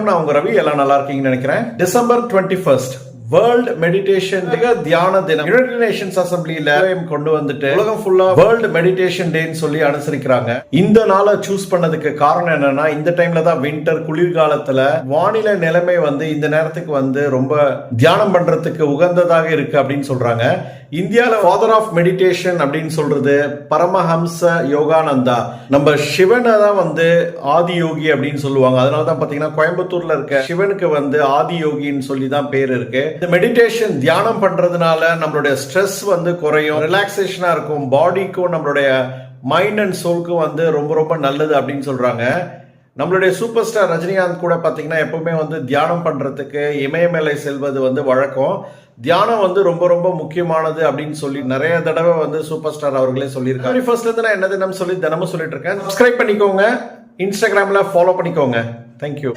நான் உங்க ரவி, எல்லாம் நல்லா இருக்கீங்கன்னு நினைக்கிறேன். டிசம்பர் 21 வேர்ல்ட் மெடிடேஷன் தியான தினம் யுனைடெட் நேஷன்ஸ் அசம்பிளில கொண்டு வந்துட்டு உலகம் ஃபுல்லா வேர்ல்ட் மெடிடேஷன் டேன்னு சொல்லி அனுசரிக்கிறாங்க. இந்த நாளை சூஸ் பண்ணதுக்கு காரணம் என்னன்னா, இந்த டைம்ல தான் வின்டர், குளிர்காலத்துல வானிலை நிலைமை இந்த நேரத்துக்கு ரொம்ப தியானம் பண்றதுக்கு உகந்ததாக இருக்கு அப்படின்னு சொல்றாங்க. இந்தியால ஃபாதர் ஆஃப் மெடிடேஷன் அப்படின்னு சொல்றது பரமஹம்ச யோகானந்தா. நம்ம சிவனை தான் ஆதி யோகி அப்படின்னு சொல்லுவாங்க. அதனாலதான் பாத்தீங்கன்னா கோயம்புத்தூர்ல இருக்க சிவனுக்கு ஆதி யோகின்னு சொல்லி தான் பேர் இருக்கு. இந்த மெடிடேஷன் தியானம் பண்றதுனால நம்மளுடைய ஸ்ட்ரெஸ் குறையும், ரிலாக்ஸேஷனா இருக்கும், பாடிக்கும் நம்மளுடைய மைண்ட் அண்ட் சோல்க்கும் ரொம்ப ரொம்ப நல்லது அப்படின்னு சொல்றாங்க. நம்மளுடைய சூப்பர் ஸ்டார் ரஜினிகாந்த் கூட பாத்தீங்கன்னா எப்பவுமே தியானம் பண்றதுக்கு இமயமலை செல்வது வழக்கம். தியானம் ரொம்ப ரொம்ப முக்கியமானது அப்படின்னு சொல்லி நிறைய தடவை சூப்பர் ஸ்டார் அவர்களே சொல்லியிருக்காங்க. ஃபர்ஸ்ட்ல இருந்து நான் என்ன தினம் சொல்லி தினமும் சொல்லிட்டு இருக்கேன். சப்ஸ்கிரைப் பண்ணிக்கோங்க, இன்ஸ்டாகிராம்ல ஃபாலோ பண்ணிக்கோங்க. தேங்க்யூ.